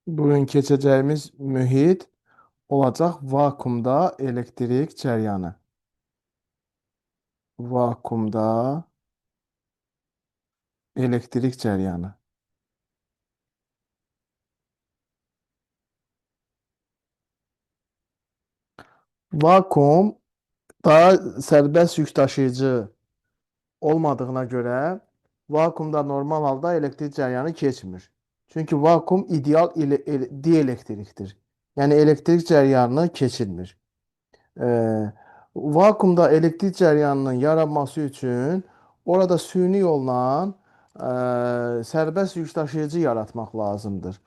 Bugün keçeceğimiz mühit olacak vakumda elektrik cereyanı. Vakumda elektrik cereyanı. Vakum daha serbest yük taşıyıcı olmadığına göre vakumda normal halde elektrik cereyanı geçmir. Çünkü vakum ideal dielektriktir. Yani elektrik cereyanını keçirmir. Vakumda elektrik cərəyanının yaranması üçün orada süni yolla sərbəst yük daşıyıcı yaratmaq lazımdır.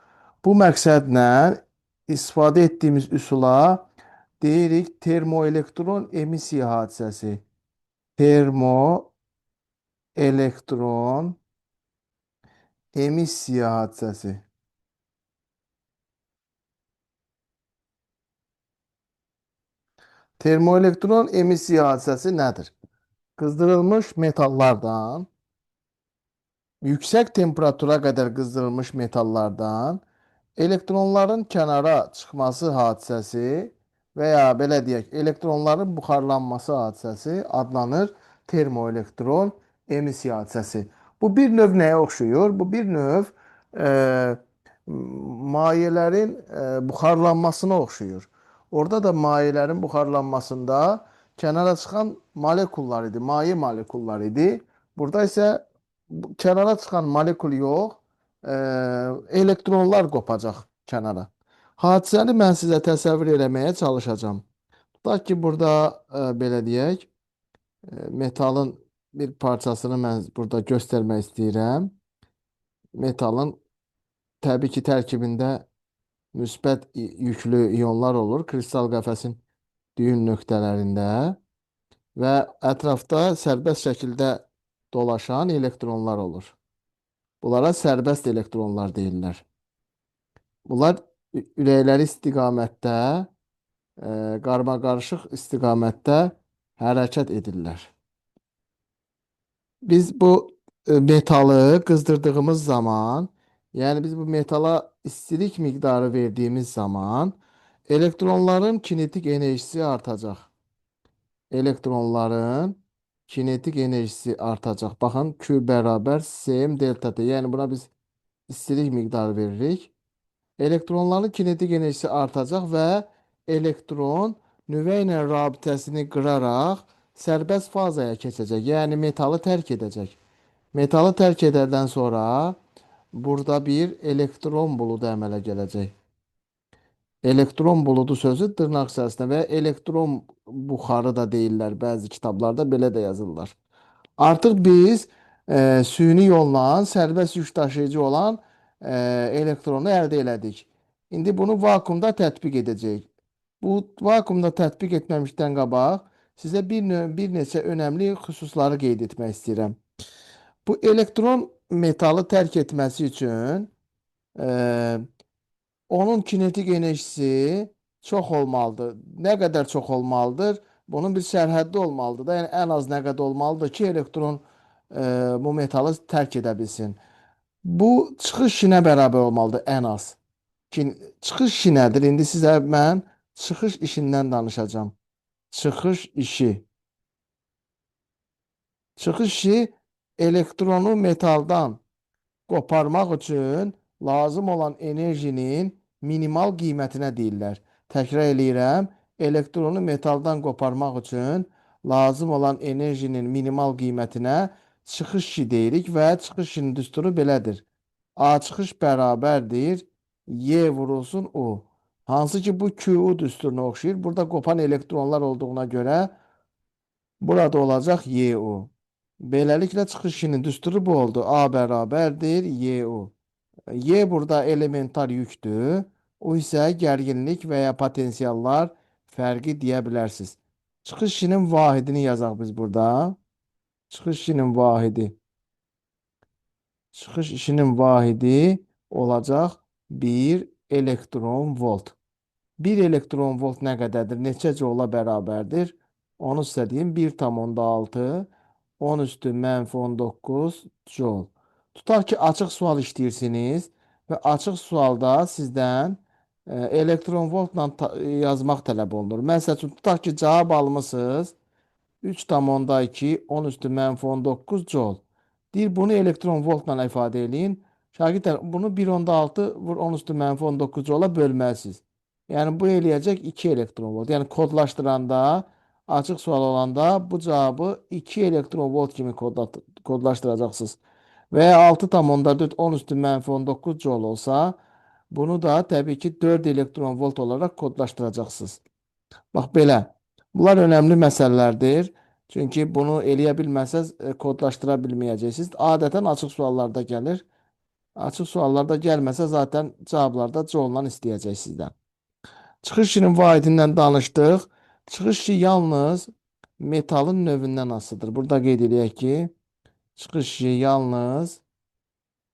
Bu məqsədlə istifadə etdiyimiz üsula deyirik termoelektron emissiya hadisəsi. Termoelektron emissiya hadisəsi. Termoelektron emissiya hadisəsi nədir? Qızdırılmış metallardan yüksək temperatura qədər qızdırılmış metallardan elektronların kənara çıxması hadisəsi və ya belə deyək, elektronların buxarlanması hadisəsi adlanır termoelektron emissiya hadisəsi. Bu bir növ nəyə oxşuyur? Bu bir növ mayələrin buxarlanmasına oxşuyur. Orada da mayələrin buxarlanmasında kənara çıxan molekullar idi, maye molekullar idi. Burada isə kənara çıxan molekul yox, e, elektronlar qopacaq kənara. Hadisəni mən sizə təsəvvür eləməyə çalışacağam. Tutaq ki, burada belə deyək, metalın bir parçasını mən burada göstərmək istəyirəm. Metalın təbii ki, tərkibində müsbət yüklü iyonlar olur kristal qəfəsin düyün nöqtələrində və ətrafda sərbəst şəkildə dolaşan elektronlar olur. Bunlara sərbəst elektronlar deyirlər. Bunlar ürəkləri istiqamətdə, qarmaqarışıq istiqamətdə hərəkət edirlər. Biz bu metalı qızdırdığımız zaman, yəni biz bu metala istilik miqdarı verdiğimiz zaman elektronların kinetik enerjisi artacaq. Elektronların kinetik enerjisi artacaq. Baxın, Q bərabər Cm delta T. Yəni buna biz istilik miqdarı veririk. Elektronların kinetik enerjisi artacaq və elektron nüvə ilə rabitəsini qıraraq sərbəst fazaya keçəcək. Yəni metalı tərk edəcək. Metalı tərk edəndən sonra burada bir elektron buludu əmələ gələcək. Elektron buludu sözü dırnaq içərisində və elektron buxarı da deyirlər bəzi kitablarda belə də yazırlar. Artıq biz süni yolla sərbəst yük daşıyıcı olan elektronu əldə elədik. İndi bunu vakuumda tətbiq edəcəyik. Bu vakuumda tətbiq etməmişdən qabaq sizə bir neçə önəmli xüsusları qeyd etmək istəyirəm. Bu elektron metalı tərk etməsi üçün onun kinetik enerjisi çox olmalıdır. Nə qədər çox olmalıdır? Bunun bir sərhəddi olmalıdır da. Yəni ən az nə qədər olmalıdır ki, elektron bu metalı tərk edə bilsin. Bu çıxış işinə bərabər olmalıdır ən az. Çıxış işi nədir? İndi sizə mən çıxış işindən danışacağım. Çıxış işi. Çıxış işi elektronu metaldan qoparmaq üçün lazım olan enerjinin minimal qiymətinə deyirlər. Təkrar eləyirəm, elektronu metaldan qoparmaq üçün lazım olan enerjinin minimal qiymətinə çıxış işi deyirik və çıxış işinin düsturu belədir. A çıxış bərabərdir Y vurulsun U. Hansı ki bu QU düsturuna oxşayır. Burada qopan elektronlar olduğuna görə burada olacaq YU. Beləliklə çıxış işinin düsturu bu oldu. A bərabərdir YU. Y burada elementar yüktür. O isə gərginlik və ya potensiallar fərqi deyə bilərsiniz. Çıxış işinin vahidini yazaq biz burada. Çıxış işinin vahidi. Çıxış işinin vahidi olacaq 1 elektron volt. 1 elektron volt nə qədərdir? Neçə joula bərabərdir? Onu sizə deyim. 1,6 10 üstü -19 joule. Tutaq ki, açıq sual işləyirsiniz və açıq sualda sizdən elektron voltla yazmaq tələb olunur. Məsəl üçün, tutaq ki, cavab almısınız. 3,2 10 üstü mənfi 19 joule. Deyir, bunu elektron voltla ifadə edin. Şagirdlər, bunu 1,6 vur 10 üstü mənfi 19 joule bəbölməlisiniz. Yəni, bu eləyəcək 2 elektron volt. Yəni, kodlaşdıranda, açıq sual olanda bu cavabı 2 elektron volt kimi kodlaşdıracaqsınız. Və ya 6,4 10 üstü mənfi 19 joule olsa, bunu da təbii ki 4 elektron volt olaraq kodlaşdıracaqsınız. Bax belə. Bunlar önəmli məsələlərdir. Çünki bunu eləyə bilməsəz kodlaşdıra bilməyəcəksiniz. Adətən açıq suallarda gəlir. Açıq suallarda gəlməsə zaten cavablarda joule-la istəyəcək sizdən. Çıxış işinin vaidindən danışdıq. Çıxış işi yalnız metalın növündən asılıdır. Burada qeyd edək ki, çıxış işi yalnız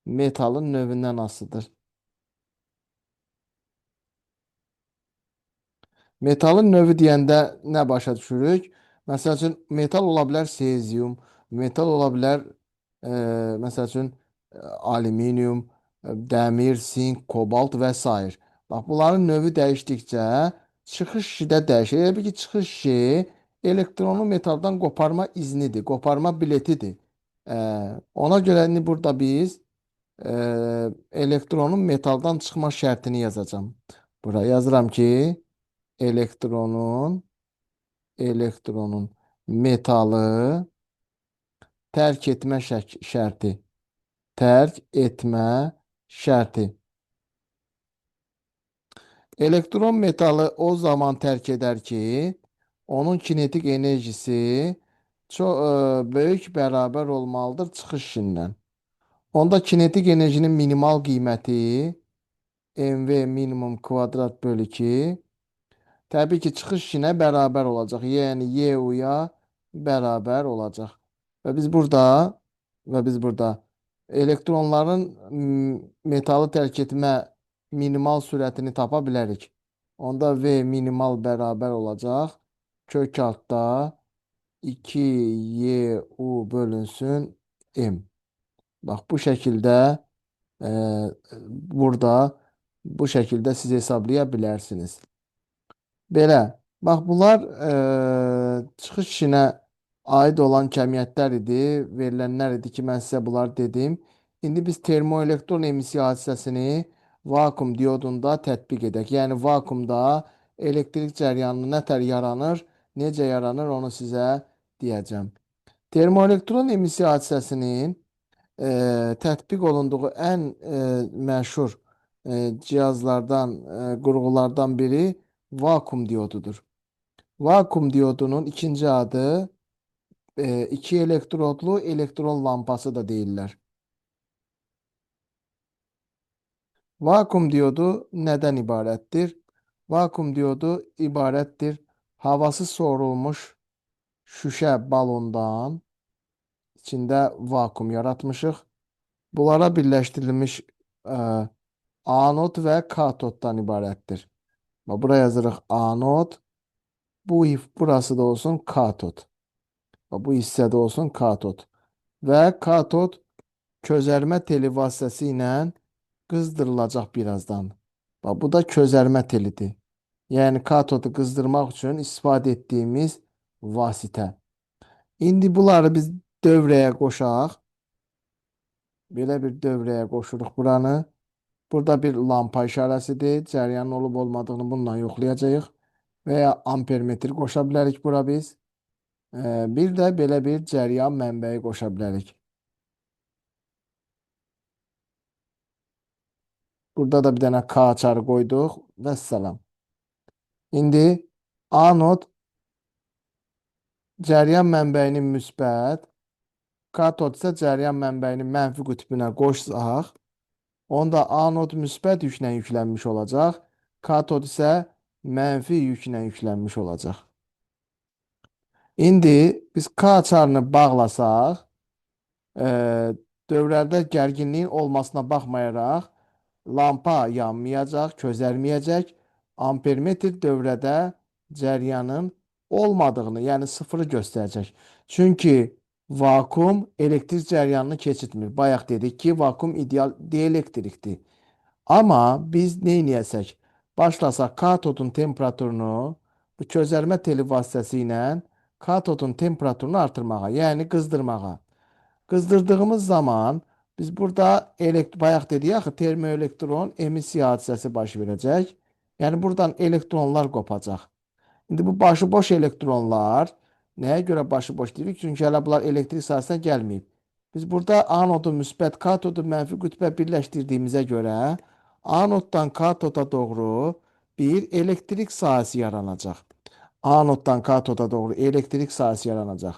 metalın növündən asılıdır. Metalın növü deyəndə nə başa düşürük? Məsəl üçün, metal ola bilər sezium, metal ola bilər, məsəl üçün, alüminium, dəmir, sink, kobalt və s. Bax, bunların növü dəyişdikcə çıxış işi də dəyişir. Elə bil ki, çıxış işi elektronu metaldan qoparma iznidir, qoparma biletidir. E, Ona görə indi burada biz elektronun metaldan çıxma şərtini yazacağım. Buraya yazıram ki, elektronun elektronun metalı tərk etmə şərti. Tərk etmə şərti. Elektron metalı o zaman tərk edər ki, onun kinetik enerjisi çox böyük bərabər olmalıdır çıxış işindən. Onda kinetik enerjinin minimal qiyməti mv minimum kvadrat bölü 2 təbii ki, çıxış işinə bərabər olacaq. Yəni, YU-ya bərabər olacaq. Və biz burada elektronların metalı tərk etmə minimal sürətini tapa bilərik. Onda V minimal bərabər olacaq. Kök altda 2YU bölünsün M. Bax, bu şəkildə e, burada bu şəkildə siz hesablaya bilərsiniz. Belə. Bax, bunlar çıxış işinə aid olan kəmiyyətlər idi, verilənlər idi ki, mən sizə bunları dedim. İndi biz termoelektron emissiya hadisəsini vakuum diodunda tətbiq edək. Yəni, vakuumda elektrik cəryanı nətər yaranır, necə yaranır, onu sizə deyəcəm. Termoelektron emissiya hadisəsinin tətbiq olunduğu ən məşhur cihazlardan, qurğulardan biri vakuum diodudur. Vakuum diodunun ikinci adı iki elektrodlu elektron lampası da deyirlər. Vakuum diodu nədən ibarətdir? Vakuum diodu ibarətdir havası soğurulmuş şüşə balondan içində vakuum yaratmışıq. Bunlara birləşdirilmiş anod və katoddan ibarətdir. Buraya yazırıq anod. Burası da olsun katod. Bu hissədə olsun katod. Və katod közərmə teli vasitəsilə qızdırılacaq birazdan. Bu da közərmə telidir. Yəni katodu qızdırmaq üçün istifadə etdiyimiz vasitə. İndi bunları biz dövrəyə qoşaq. Belə bir dövrəyə qoşuruq buranı. Burada bir lampa işarəsidir. Cəryanın olub olmadığını bununla yoxlayacağıq. Və ya ampermetr qoşa bilərik bura biz. Bir də belə bir cəryan mənbəyi qoşa bilərik. Burada da bir dənə K açarı qoyduq. Vəssalam. İndi anod cəryan mənbəyinin müsbət, katod isə cəryan mənbəyinin mənfi qütbünə qoşsaq, onda anod müsbət yüklə yüklənmiş olacaq, katod isə mənfi yüklə yüklənmiş olacaq. İndi biz K açarını bağlasaq, dövrədə gərginliyin olmasına baxmayaraq, lampa yanmayacaq, közərməyəcək, ampermetr dövrədə cəryanın olmadığını, yəni sıfırı göstərəcək. Çünki vakuum elektrik cəryanını keçirtmir. Bayaq dedik ki, vakuum ideal dielektrikdir. Amma biz neyniyəsək? Başlasaq katodun temperaturunu bu közərmə teli vasitəsilə katodun temperaturunu artırmağa, yəni qızdırmağa. Qızdırdığımız zaman biz burada bayaq dedik axı termoelektron emissiya hadisəsi baş verəcək. Yəni buradan elektronlar qopacaq. İndi bu başıboş elektronlar nəyə görə başıboş deyirik? Çünki hələ bunlar elektrik sahəsinə gəlməyib. Biz burada anodu müsbət, katodu mənfi qütbə birləşdirdiyimizə görə anoddan katoda doğru bir elektrik sahəsi yaranacaq. Anoddan katoda doğru elektrik sahəsi yaranacaq.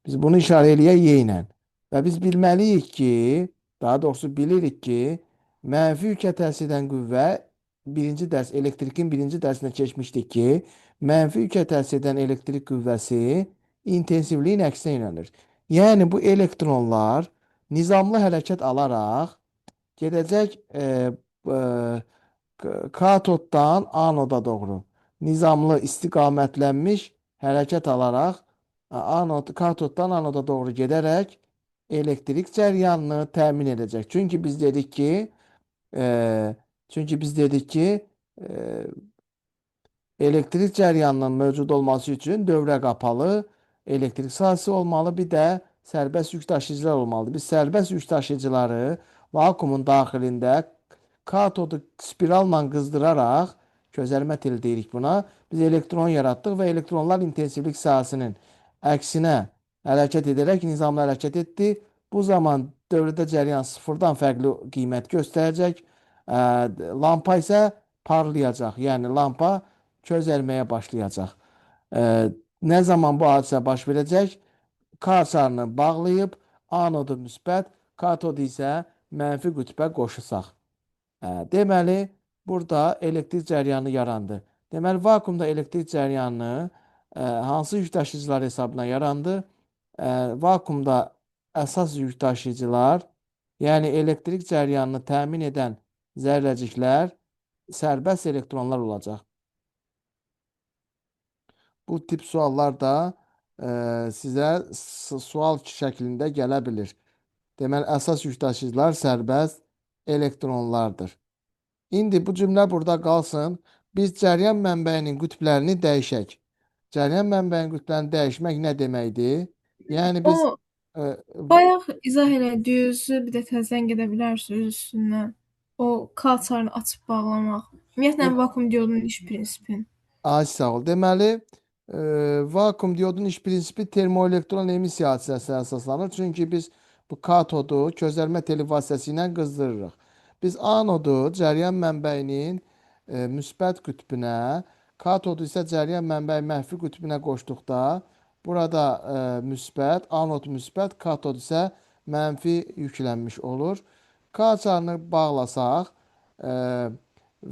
Biz bunu işarə eləyək Y ilə. Və biz bilməliyik ki, daha doğrusu bilirik ki, mənfi yükə təsir edən qüvvə birinci dərs, elektrikin birinci dərsində keçmişdik ki, mənfi yükə təsir edən elektrik qüvvəsi intensivliyin əksinə yönəlir. Yəni bu elektronlar nizamlı hərəkət alaraq gedəcək e, katoddan anoda doğru nizamlı istiqamətlənmiş hərəkət alaraq katoddan anoda doğru gedərək elektrik cəryanını təmin edəcək. Çünki biz dedik ki, e, elektrik cəryanının mövcud olması üçün dövrə qapalı elektrik sahəsi olmalı, bir də sərbəst yük daşıyıcılar olmalıdır. Biz sərbəst yük daşıyıcıları vakuumun daxilində katodu spiralla qızdıraraq, közərmə teli deyirik buna, biz elektron yaratdıq və elektronlar intensivlik sahəsinin əksinə hərəkət edərək nizamlı hərəkət etdi. Bu zaman dövrdə cəryan sıfırdan fərqli qiymət göstərəcək. Lampa isə parlayacaq. Yəni lampa közərməyə başlayacaq. Ə, Nə zaman bu hadisə baş verəcək? K açarını bağlayıb anodu müsbət, katodu isə mənfi qütbə qoşusaq. Deməli, burada elektrik cəryanı yarandı. Deməli, vakuumda elektrik cəryanı hansı yük daşıyıcılar hesabına yarandı? Vakuumda əsas yük daşıyıcılar, yəni elektrik cəryanını təmin edən zərrəciklər sərbəst elektronlar olacaq. Bu tip suallar da sizə sual şəklində gələ bilir. Deməli, əsas yük daşıyıcılar sərbəst elektronlardır. İndi bu cümlə burada qalsın. Biz cəryan mənbəyinin qütblərini dəyişək. Cəryan mənbəyinin qütblərini dəyişmək nə deməkdir? Yəni biz O e, bayaq izah elədiyinizi bir də təzədən gedə bilərsiniz üstündən. O kalçanı açıb bağlamaq. Ümumiyyətlə vakuum diodunun iş prinsipin. Ay sağ ol. Deməli, vakuum diodun iş prinsipi termoelektron emissiya hadisəsinə əsaslanır. Çünki biz bu katodu közərmə teli vasitəsilə qızdırırıq. Biz anodu cəryan mənbəyinin müsbət qütbünə, katodu isə cəryan mənbəyi mənfi qütbünə qoşduqda, burada müsbət, anod müsbət, katod isə mənfi yüklənmiş olur. K açarını bağlasaq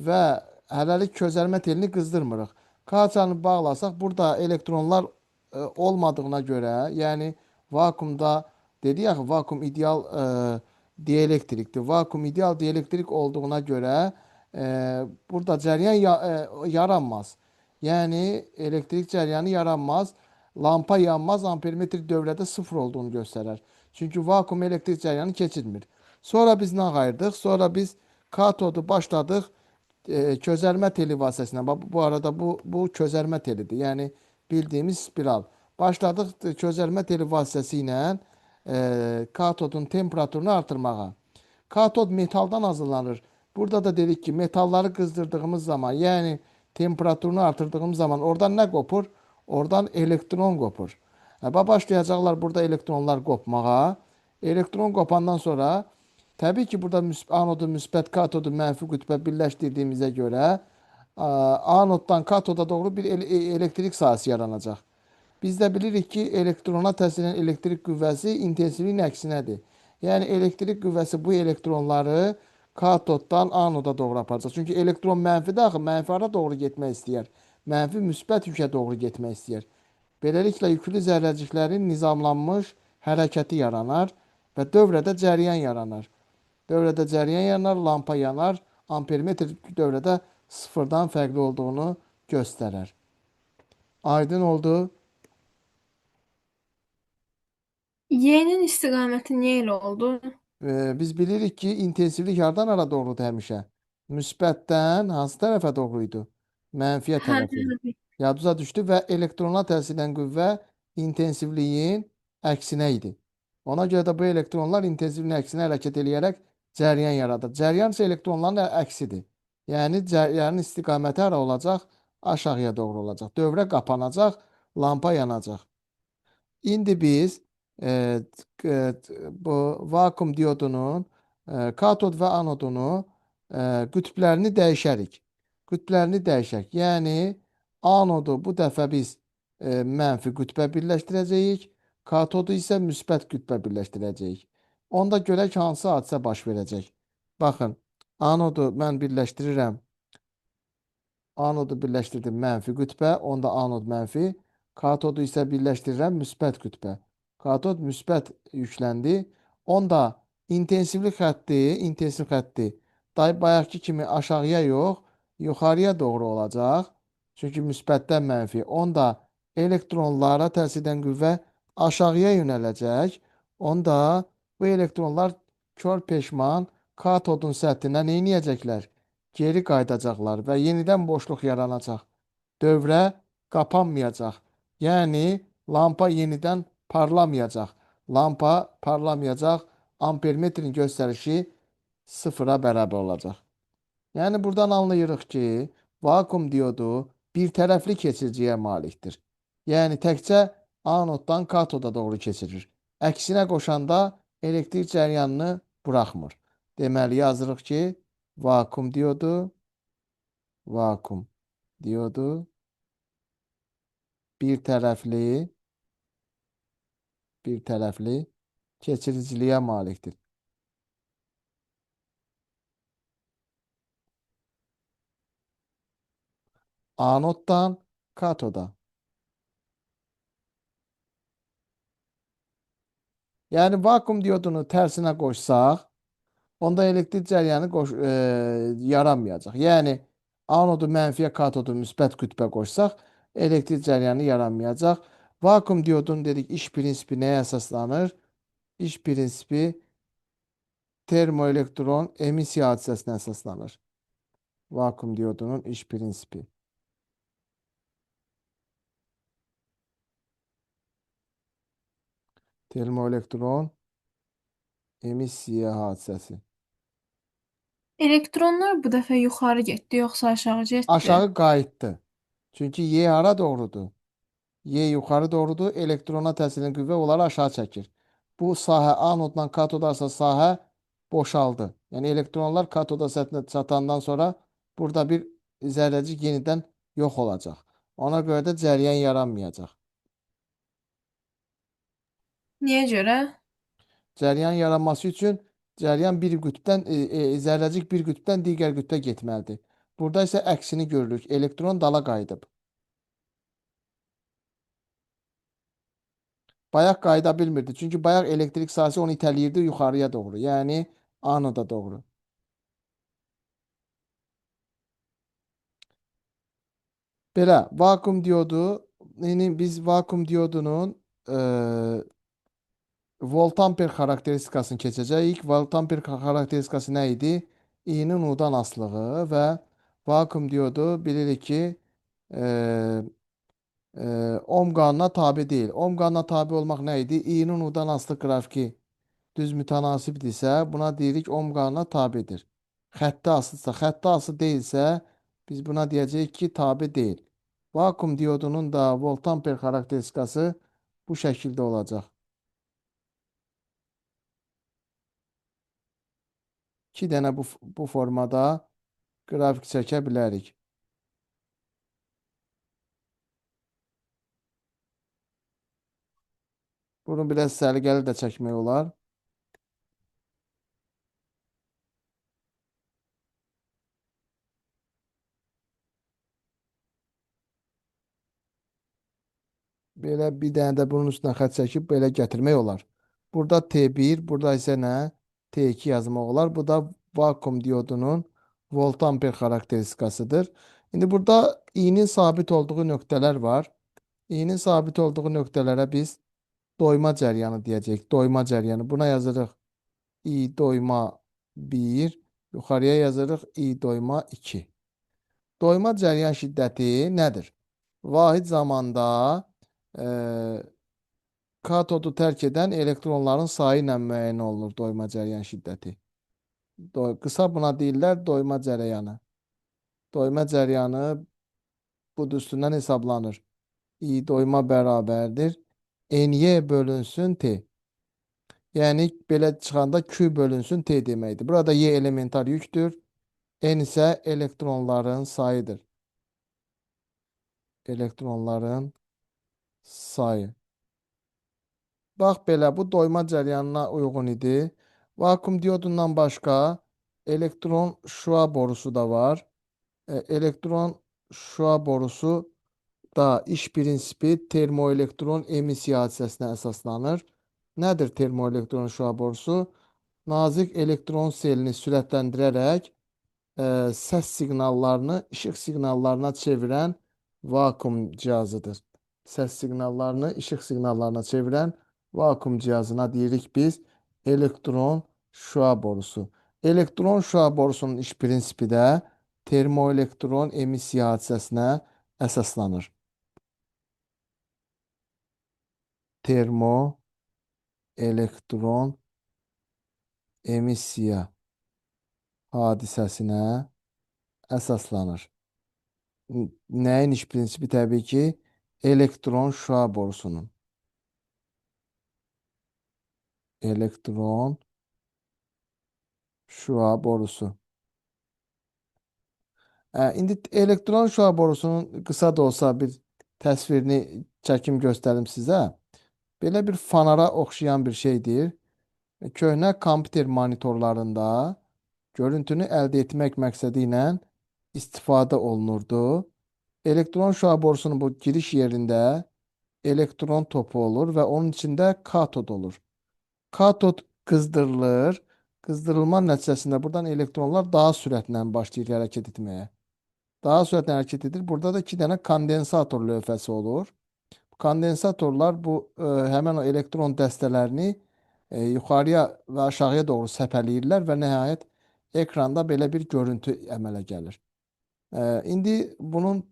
və hələlik közərmə telini qızdırmırıq. K-çanı bağlasaq, burada elektronlar olmadığına görə, yəni vakuumda dedik axı, vakuum ideal dielektrikdir. Vakuum ideal dielektrik olduğuna görə burada cəryan yaranmaz. Yəni elektrik cəryanı yaranmaz. Lampa yanmaz, ampermetr dövrədə sıfır olduğunu göstərər. Çünki vakuum elektrik cəryanı keçirmir. Sonra biz nə ayırdıq? Sonra biz katodu başladıq közərmə teli vasitəsilə. Bu arada bu közərmə telidir. Yəni bildiyimiz spiral. Başladıq közərmə teli vasitəsilə katodun temperaturunu artırmağa. Katod metaldan hazırlanır. Burada da dedik ki, metalları qızdırdığımız zaman, yəni temperaturunu artırdığımız zaman oradan nə qopur? Oradan elektron qopur. Başlayacaqlar burada elektronlar qopmağa. Elektron qopandan sonra təbii ki, burada anodu müsbət, katodu mənfi qütbə birləşdirdiyimizə görə anoddan katoda doğru bir elektrik sahəsi yaranacaq. Biz də bilirik ki, elektrona təsir edən elektrik qüvvəsi intensivliyin əksinədir. Yəni elektrik qüvvəsi bu elektronları katoddan anoda doğru aparacaq. Çünki elektron mənfidə axı mənfi hara doğru getmək istəyər? Mənfi müsbət yükę doğru getmək istəyər. Beləliklə yüklü zərrəciklərin nizamlanmış hərəkəti yaranar və dövrədə cəryan yaranar. Dövrədə cəryan yanar, lampa yanar, ampermetr dövrədə sıfırdan fərqli olduğunu göstərər. Aydın oldu. Y'nin istiqaməti niyə elə oldu? Biz bilirik ki, intensivlik hardan hara doğrudur həmişə? Müsbətdən hansı tərəfə doğru idi? Mənfiyə Hə, tərəfi. Yaduza düşdü və elektronlar təsir edən qüvvə intensivliyin əksinə idi. Ona görə də bu elektronlar intensivliyin əksinə hərəkət eləyərək cəryan yaradır. Cəryan isə elektronların əksidir. Yəni cəryanın istiqaməti hara olacaq? Aşağıya doğru olacaq. Dövrə qapanacaq, lampa yanacaq. İndi biz bu vakum diodunun katod və anodunu qütblərini dəyişərik. Qütblərini dəyişək. Yəni anodu bu dəfə biz mənfi qütbə birləşdirəcəyik. Katodu isə müsbət qütbə birləşdirəcəyik. Onda görək hansı hadisə baş verəcək. Baxın, anodu mən birləşdirirəm. Anodu birləşdirdim mənfi qütbə, onda anod mənfi. Katodu isə birləşdirirəm müsbət qütbə. Katod müsbət yükləndi. Onda intensiv xətti bayaqki kimi aşağıya yox, yuxarıya doğru olacaq. Çünki müsbətdən mənfi. Onda elektronlara təsir edən qüvvə aşağıya yönələcək. Onda bu elektronlar kör peşman katodun səthinə nə edəcəklər? Geri qayıdacaqlar və yenidən boşluq yaranacaq. Dövrə qapanmayacaq. Yəni lampa yenidən parlamayacaq. Lampa parlamayacaq. Ampermetrin göstərişi sıfıra bərabər olacaq. Yəni buradan anlayırıq ki, vakum diodu bir tərəfli keçirciyə malikdir. Yəni təkcə anoddan katoda doğru keçirir. Əksinə qoşanda elektrik cəryanını buraxmır. Deməli yazırıq ki, vakum diodu bir tərəfli keçiriciliyə malikdir. Anoddan katoda. Yəni vakum diodunu tərsinə qoşsaq, onda elektrik cəryanı yaranmayacaq. Yəni anodu mənfiyə, katodu müsbət qütbə qoşsaq, elektrik cəryanı yaranmayacaq. Vakum diodun dedik iş prinsipi nəyə əsaslanır? İş prinsipi termoelektron emissiya hadisəsinə əsaslanır. Vakum diodunun iş prinsipi. Termoelektron emissiya hadisəsi. Elektronlar bu dəfə yuxarı getdi, yoxsa aşağı getdi? Aşağı qayıtdı. Çünki Y hara doğrudur? Y yuxarı doğrudur. Elektrona təsir edən qüvvə onları aşağı çəkir. Bu sahə anoddan katoda arası sahə boşaldı. Yəni elektronlar katoda səthinə çatandan sonra burada bir zərrəcik yenidən yox olacaq. Ona görə də cəryan yaranmayacaq. Niyə görə? Cəryan yaranması üçün cəryan bir qütbdən zərrəcik bir qütbdən digər qütbə getməlidir. Burada isə əksini görürük. Elektron dala qayıdıb. Bayaq qayıda bilmirdi. Çünki bayaq elektrik sahəsi onu itələyirdi yuxarıya doğru. Yəni anoda doğru. Belə vakum diodu, biz vakum diodunun voltamper xarakteristikasını keçəcəyik. Voltamper xarakteristikası nə idi? İ'nin U'dan asılığı və vakum diodu bilirik ki ohm qanuna tabe deyil. Ohm qanuna tabe olmaq nə idi? İ'nin U'dan asılı qrafiki düz mütənasibdirsə buna deyirik ohm qanuna tabedir. Xəttə asılısa, xəttə asılı deyilsə biz buna deyəcəyik ki tabe deyil. Vakum diodunun da voltamper xarakteristikası bu şəkildə olacaq. İki dənə bu formada qrafik çəkə bilərik. Bunu biraz səliqəli də çəkmək olar. Belə bir dənə də bunun üstünə xətt çəkib belə gətirmək olar. Burada T1, burada isə nə? T2 yazmaq olar. Bu da vakum diodunun voltamper xarakteristikasıdır. İndi burada i'nin sabit olduğu nöqtələr var. İ'nin sabit olduğu nöqtələrə biz doyma cəryanı deyəcəyik. Doyma cəryanı. Buna yazırıq i doyma 1. Yuxarıya yazırıq i doyma 2. Doyma cəryan şiddəti nədir? Vahid zamanda e, katodu tərk edən elektronların sayı ilə müəyyən olunur doyma cəryan şiddəti. Qısa buna deyirlər doyma cərəyanı. Doyma cəryanı bu üstündən hesablanır. I doyma bərabərdir. NY bölünsün T. Yəni belə çıxanda Q bölünsün T deməkdir. Burada Y elementar yüktür. N isə elektronların sayıdır. Elektronların sayı. Bax belə bu doyma cəryanına uyğun idi. Vakuum diodundan başqa elektron şua borusu da var. Elektron şua borusu da iş prinsipi termoelektron emissiya hadisəsinə əsaslanır. Nədir termoelektron şua borusu? Nazik elektron selini sürətləndirərək səs siqnallarını işıq siqnallarına çevirən vakuum cihazıdır. Səs siqnallarını işıq siqnallarına çevirən vakuum cihazına deyirik biz elektron şua borusu. Elektron şua borusunun iş prinsipi də termoelektron emissiya hadisəsinə əsaslanır. Termoelektron emissiya hadisəsinə əsaslanır. Nəyin iş prinsipi? Təbii ki, elektron şua borusunun. Elektron şua borusu. İndi elektron şua borusunun qısa da olsa bir təsvirini çəkim göstərim sizə. Belə bir fanara oxşayan bir şeydir. Köhnə kompüter monitorlarında görüntünü əldə etmək məqsədi ilə istifadə olunurdu. Elektron şua borusunun bu giriş yerində elektron topu olur və onun içində katod olur. Katod qızdırılır. Qızdırılma nəticəsində buradan elektronlar daha sürətlə başlayır hərəkət etməyə. Daha sürətlə hərəkət edir. Burada da iki dənə kondensator lövhəsi olur. Kondensatorlar bu həmin o elektron dəstələrini yuxarıya və aşağıya doğru səpələyirlər və nəhayət ekranda belə bir görüntü əmələ gəlir. İndi bunun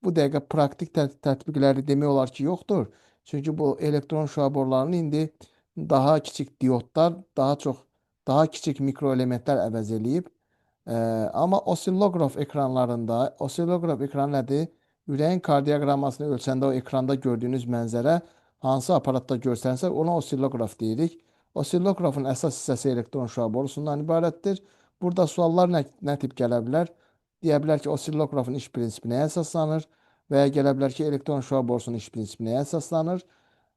bu dəqiqə praktik tətbiqləri demək olar ki, yoxdur. Çünki bu elektron şua borularını indi daha kiçik diodlar, daha kiçik mikroelementlər əvəz eləyib. Amma osiloqraf ekranlarında, osiloqraf ekranı nədir? Ürəyin kardioqrammasını ölçəndə o ekranda gördüyünüz mənzərə hansı aparatda görsənsə ona osiloqraf deyirik. Osiloqrafın əsas hissəsi elektron şua borusundan ibarətdir. Burada suallar nə tip gələ bilər? Deyə bilər ki, osiloqrafın iş prinsipi nəyə əsaslanır? Və ya gələ bilər ki, elektron şua borusunun iş prinsipi nəyə əsaslanır?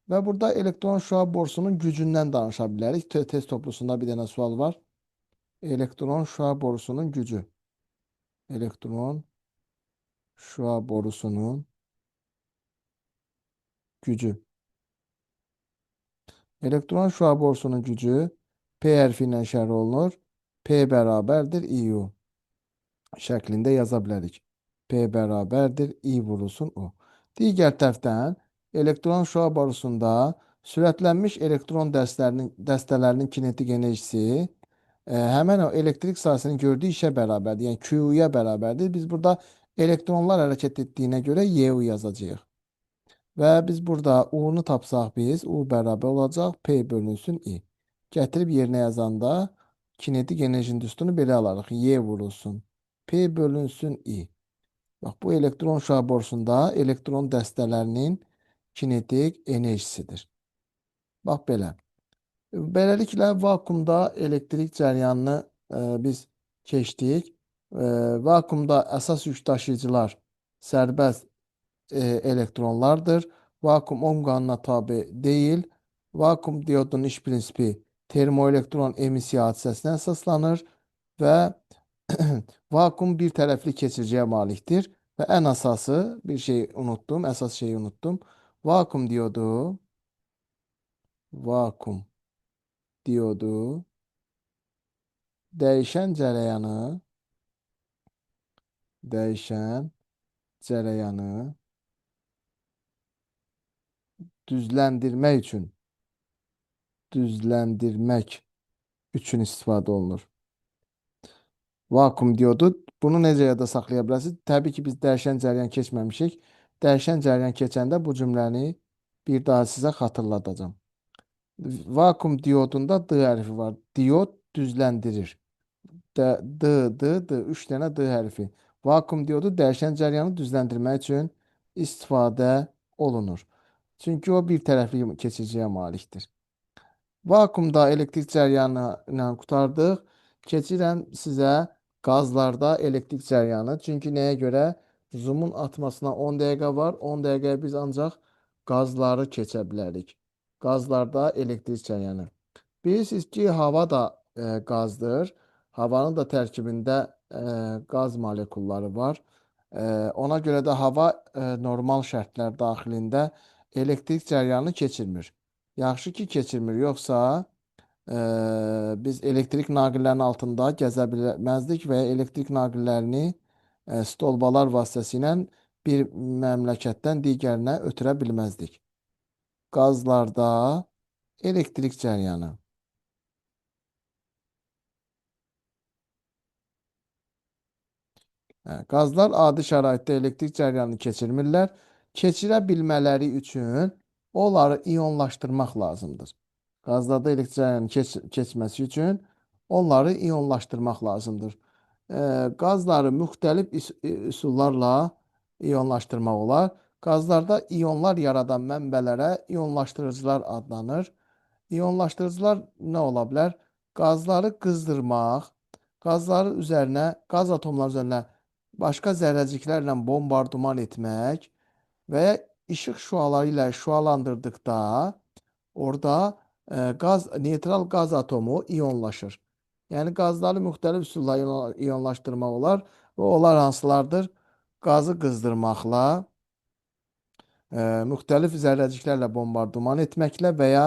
Və burada elektron şua borusunun gücündən danışa bilərik. Test toplusunda bir dənə sual var. Elektron şua borusunun gücü. Elektron şua borusunun gücü. Elektron şua borusunun gücü P hərfi ilə işarə olunur. P bərabərdir IU şəklində yaza bilərik. P bərabərdir I vurulsun O. Digər tərəfdən elektron şua borusunda sürətlənmiş elektron dəstələrinin kinetik enerjisi həmən o elektrik sahəsinin gördüyü işə bərabərdir. Yəni Q-ya bərabərdir. Biz burada elektronlar hərəkət etdiyinə görə Y-U yazacağıq. Və biz burada U-nu tapsaq biz, U bərabər olacaq P bölünsün I. Gətirib yerinə yazanda kinetik enerjinin üstünü belə alarıq. Y vurulsun. P bölünsün I. Bax, bu elektron şua borusunda elektron dəstələrinin kinetik enerjisidir. Bax, belə. Beləliklə, vakuumda elektrik cəryanını biz keçdik. Vakuumda əsas yük daşıyıcılar sərbəst elektronlardır. Vakuum Ohm qanuna tabe deyil. Vakuum diodunun iş prinsipi termoelektron emissiya hadisəsinə əsaslanır və vakuum bir tərəfli keçirciyə malikdir. Və ən əsası bir şey unutdum, əsas şeyi unutdum. Vakuum diodu dəyişən cərəyanı düzləndirmək üçün istifadə olunur. Vakuum diyodu. Bunu necə yadda saxlaya bilərsiniz? Təbii ki, biz dəyişən cəryan keçməmişik. Dəyişən cəryan keçəndə bu cümləni bir daha sizə xatırladacağım. Vakuum diyodunda D hərfi var. Diod düzləndirir. D. Üç dənə D hərfi. Vakuum diyodu dəyişən cəryanı düzləndirmək üçün istifadə olunur. Çünki o bir tərəfli keçiciyə malikdir. Vakuumda elektrik cəryanı ilə qurtardıq. Keçirəm sizə qazlarda elektrik cəryanı. Çünki nəyə görə? Zoomun atmasına 10 dəqiqə var. 10 dəqiqəyə biz ancaq qazları keçə bilərik. Qazlarda elektrik cəryanı. Bilirsiniz ki, hava da qazdır. Havanın da tərkibində qaz molekulları var. Ona görə də hava normal şərtlər daxilində elektrik cəryanı keçirmir. Yaxşı ki, keçirmir. Yoxsa biz elektrik naqillərinin altında gəzə bilməzdik və elektrik naqillərini stolbalar vasitəsilə bir məmləkətdən digərinə ötürə bilməzdik. Qazlarda elektrik cəryanı. Qazlar adi şəraitdə elektrik cəryanını keçirmirlər. Keçirə bilmələri üçün onları iyonlaşdırmaq lazımdır. Qazlarda elektrik cəryanının keçməsi üçün onları iyonlaşdırmaq lazımdır. Qazları müxtəlif üsullarla iyonlaşdırmaq olar. Qazlarda iyonlar yaradan mənbələrə iyonlaşdırıcılar adlanır. İyonlaşdırıcılar nə ola bilər? Qazları qızdırmaq, qazların üzərinə, qaz atomları üzərinə başqa zərrəciklərlə bombardıman etmək və ya işıq şüaları ilə şüalandırdıqda orada neytral qaz atomu iyonlaşır. Yəni qazları müxtəlif üsulla iyonlaşdırmaq olar və onlar hansılardır? Qazı qızdırmaqla, müxtəlif zərrəciklərlə bombardıman etməklə və ya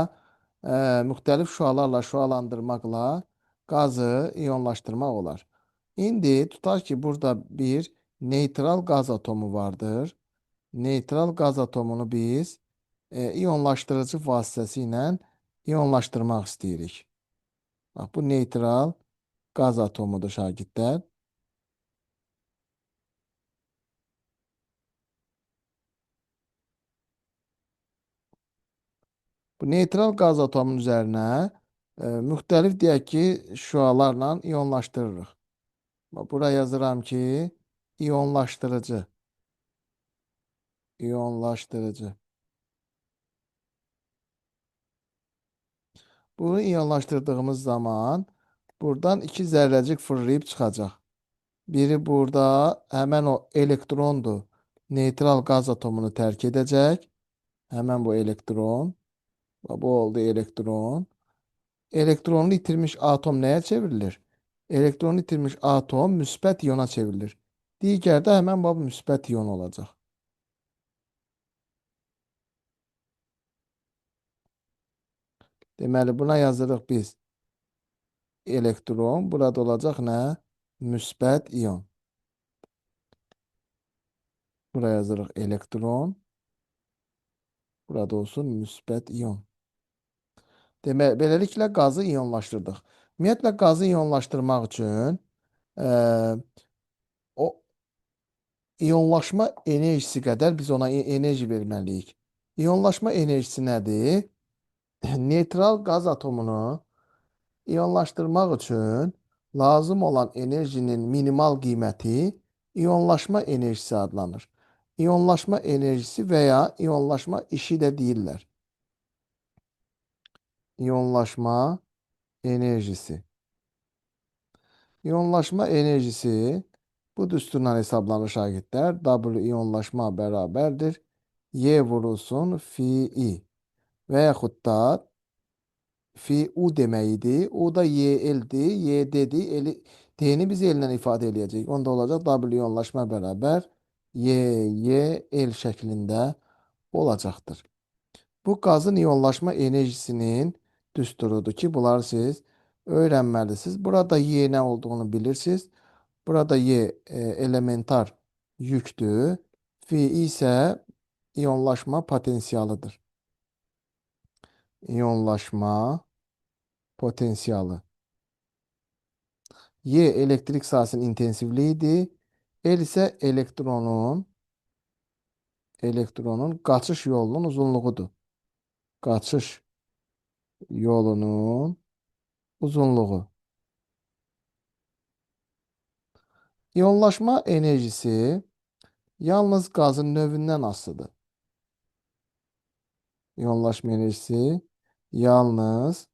müxtəlif şüalarla şüalandırmaqla qazı iyonlaşdırmaq olar. İndi tutaq ki, burada bir neytral qaz atomu vardır. Neytral qaz atomunu biz iyonlaşdırıcı vasitəsilə iyonlaşdırmaq istəyirik. Bax, bu neytral qaz atomudur şagirdlər. Bu neytral qaz atomunun üzərinə müxtəlif deyək ki, şüalarla iyonlaşdırırıq. Buraya yazıram ki, iyonlaşdırıcı. İyonlaşdırıcı. Bunu iyonlaşdırdığımız zaman buradan iki zərrəcik fırlayıb çıxacaq. Biri burada həmən o elektrondur. Neytral qaz atomunu tərk edəcək. Həmən bu elektron. Bu oldu elektron. Elektronunu itirmiş atom nəyə çevrilir? Elektronu itirmiş atom müsbət iyona çevrilir. Digərdə həmən bu müsbət iyon olacaq. Deməli, buna yazırıq biz elektron. Burada olacaq nə? Müsbət iyon. Buraya yazırıq elektron. Burada olsun müsbət iyon. Demək, beləliklə qazı iyonlaşdırdıq. Ümumiyyətlə, qazı iyonlaşdırmaq üçün o iyonlaşma enerjisi qədər biz ona enerji verməliyik. İyonlaşma enerjisi nədir? Neytral qaz atomunu iyonlaşdırmaq üçün lazım olan enerjinin minimal qiyməti iyonlaşma enerjisi adlanır. İyonlaşma enerjisi və ya iyonlaşma işi də deyirlər. İyonlaşma enerjisi. İyonlaşma enerjisi bu düsturla hesablanır şagirdlər. W iyonlaşma bərabərdir. Y vurulsun fi I. Və yaxud da fi U demək idi. U da YL-dir. Y dedi. T'ni biz L-lə ifadə eləyəcəyik. Onda olacaq W iyonlaşma bərabər Y L şəklində olacaqdır. Bu qazın iyonlaşma enerjisinin düsturudur ki, bunları siz öyrənməlisiniz. Burada Y nə olduğunu bilirsiniz. Burada Y elementar yükdür. Fi isə iyonlaşma potensialıdır. İyonlaşma potensialı. Y elektrik sahəsinin intensivliyidir. L isə elektronun qaçış yolunun uzunluğudur. Qaçış yolunun uzunluğu. İyonlaşma enerjisi yalnız qazın növündən asılıdır. İyonlaşma enerjisi yalnız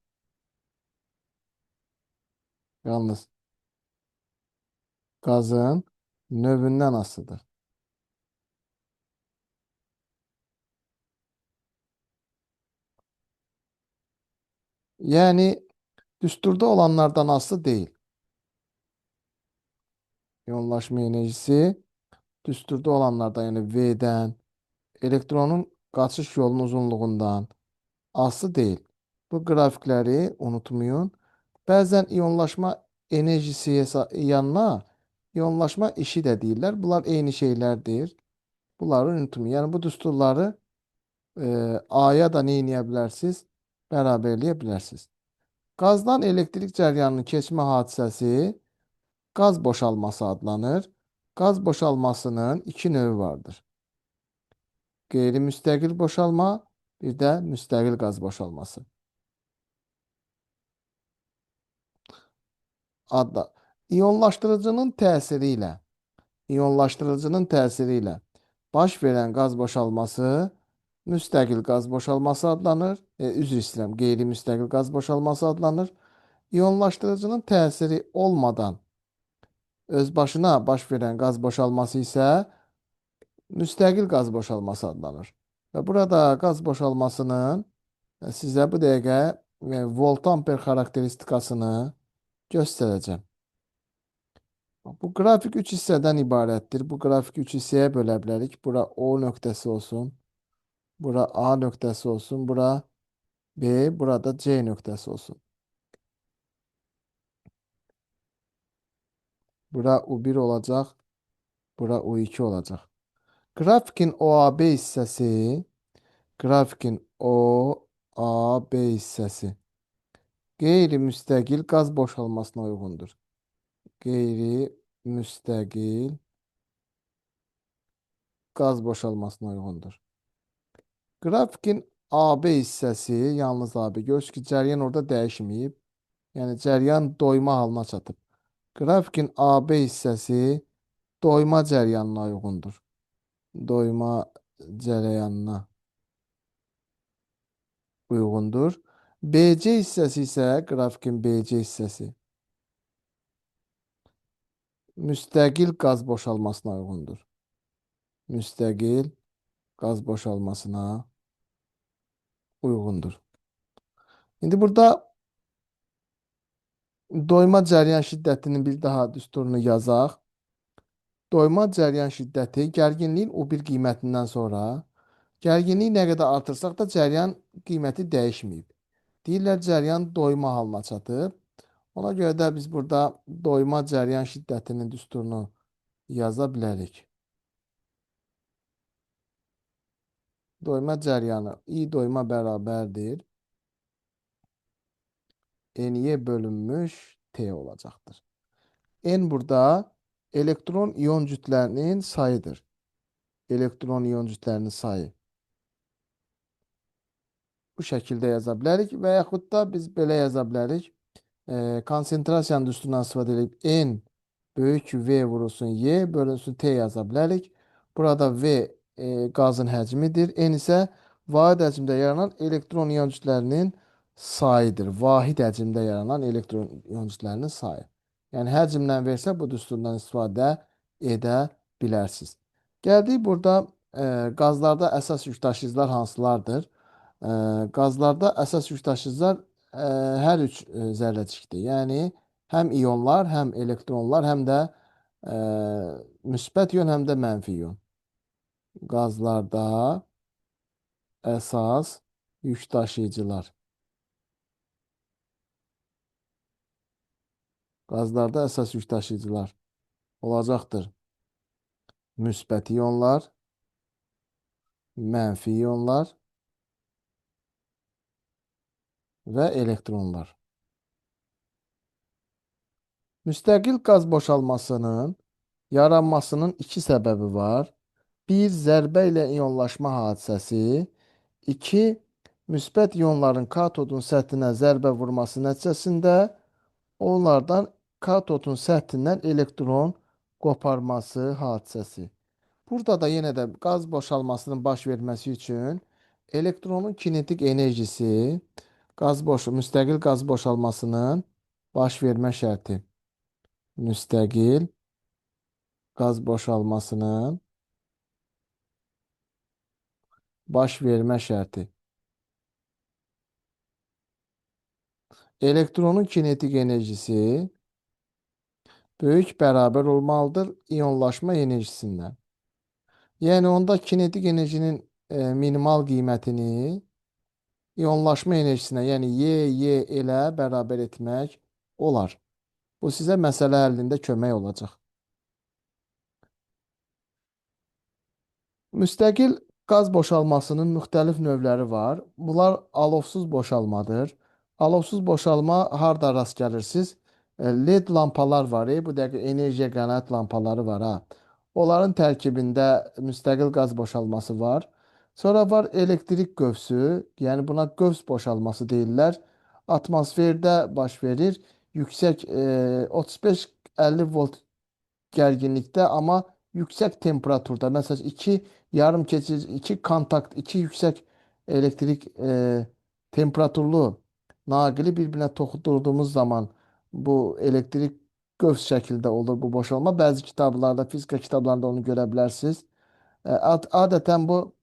qazın növündən asılıdır. Yəni düsturda olanlardan asılı deyil. İyonlaşma enerjisi düsturda olanlardan, yəni V-dən, elektronun qaçış yolunun uzunluğundan asılı deyil. Bu qrafikləri unutmayın. Bəzən iyonlaşma enerjisi yanına iyonlaşma işi də deyirlər. Bunlar eyni şeylərdir. Bunları unutmayın. Yəni bu düsturları A'ya da nə edə bilərsiniz? Bərabərləyə bilərsiniz. Qazdan elektrik cəryanının keçmə hadisəsi qaz boşalması adlanır. Qaz boşalmasının iki növü vardır. Qeyri-müstəqil boşalma, bir də müstəqil qaz boşalması. Adda. İyonlaşdırıcının təsiri ilə baş verən qaz boşalması müstəqil qaz boşalması adlanır. Üzr istəyirəm, qeyri-müstəqil qaz boşalması adlanır. İyonlaşdırıcının təsiri olmadan öz başına baş verən qaz boşalması isə müstəqil qaz boşalması adlanır. Və burada qaz boşalmasının sizə bu dəqiqə volt-amper xarakteristikasını göstərəcəm. Bu qrafik 3 hissədən ibarətdir. Bu qrafik 3 hissəyə bölə bilərik. Bura O nöqtəsi olsun. Bura A nöqtəsi olsun. Bura B, burada C nöqtəsi olsun. Bura U1 olacaq. Bura U2 olacaq. Qrafikin OAB hissəsi qeyri-müstəqil qaz boşalmasına uyğundur. Qeyri-müstəqil qaz boşalmasına uyğundur. Qrafikin AB hissəsi, yalnız AB, görürsünüz ki, cəryan orada dəyişməyib. Yəni, cəryan doyma halına çatıb. Qrafikin AB hissəsi doyma cəryanına uyğundur. Doyma cərəyanına uyğundur. BC hissəsi isə, qrafikin BC hissəsi müstəqil qaz boşalmasına uyğundur. Müstəqil qaz boşalmasına uyğundur. İndi burada doyma cəryan şiddətinin bir daha düsturunu yazaq. Doyma cəryan şiddəti gərginliyin O1 qiymətindən sonra gərginliyi nə qədər artırsaq da cəryan qiyməti dəyişməyib. Deyirlər cəryan doyma halına çatıb. Ona görə də biz burada doyma cəryan şiddətinin düsturunu yaza bilərik. Doyma cəryanı I doyma bərabərdir. N-yə bölünmüş T olacaqdır. N burada elektron iyon cütlərinin sayıdır. Elektron iyon cütlərinin sayı. Bu şəkildə yaza bilərik və yaxud da biz belə yaza bilərik. Konsentrasiyanın düsturundan istifadə edib N böyük V vurulsun Y bölünsün T yaza bilərik. Burada V qazın həcmidir. N isə vahid həcmdə yaranan elektron iyon cütlərinin sayıdır. Vahid həcmdə yaranan elektron iyon cütlərinin sayı. Yəni həcmlə versə bu düsturdan istifadə edə bilərsiniz. Gəldik burada qazlarda əsas yük daşıyıcılar hansılardır? Qazlarda əsas yük daşıyıcılar hər üç zərrəcikdir. Yəni həm iyonlar, həm elektronlar, həm də müsbət iyon, həm də mənfi iyon. Qazlarda əsas yük daşıyıcılar. Qazlarda əsas yük daşıyıcılar olacaqdır. Müsbət iyonlar, mənfi iyonlar və elektronlar. Müstəqil qaz boşalmasının yaranmasının iki səbəbi var. Bir, zərbə ilə iyonlaşma hadisəsi. İki, müsbət iyonların katodun səthinə zərbə vurması nəticəsində onlardan katodun səthindən elektron qoparması hadisəsi. Burada da yenə də qaz boşalmasının baş verməsi üçün elektronun kinetik enerjisi müstəqil qaz boşalmasının baş vermə şərti. Müstəqil qaz boşalmasının baş vermə şərti. Elektronun kinetik enerjisi böyük bərabər olmalıdır iyonlaşma enerjisindən. Yəni onda kinetik enerjinin minimal qiymətini iyonlaşma enerjisinə, yəni Y elə bərabər etmək olar. Bu sizə məsələ həllində kömək olacaq. Müstəqil qaz boşalmasının müxtəlif növləri var. Bunlar alovsuz boşalmadır. Alovsuz boşalma harda rast gəlirsiniz? LED lampalar var. Bu dəqiqə enerjiya qənaət lampaları var ha. Onların tərkibində müstəqil qaz boşalması var. Sonra var elektrik qövsü, yəni buna qövs boşalması deyirlər. Atmosferdə baş verir. Yüksək 35-50 volt gərginlikdə, amma yüksək temperaturda. Məsələn, iki yarım keçir, iki kontakt, iki yüksək elektrik temperaturlu naqili bir-birinə toxundurduğumuz zaman bu elektrik qövs şəkildə olur bu boşalma. Bəzi kitablarda, fizika kitablarında onu görə bilərsiniz. Adətən bu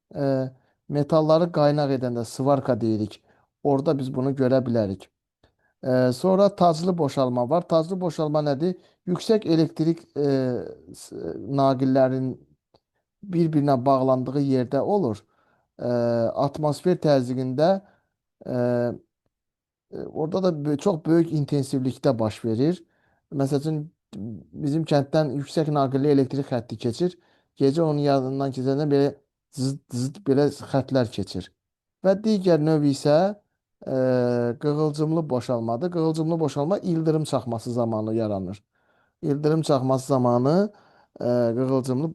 metalları qaynaq edəndə svarka deyirik. Orada biz bunu görə bilərik. Sonra taclı boşalma var. Taclı boşalma nədir? Yüksək elektrik naqillərin bir-birinə bağlandığı yerdə olur. Atmosfer təzyiqində e, orada da çox böyük intensivlikdə baş verir. Məsəl üçün bizim kənddən yüksək naqilli elektrik xətti keçir. Gecə onun yanından keçəndə belə zıt belə xətlər keçir. Və digər növ isə qığılcımlı boşalmadır. Qığılcımlı boşalma ildırım çaxması zamanı yaranır. İldırım çaxması zamanı qığılcımlı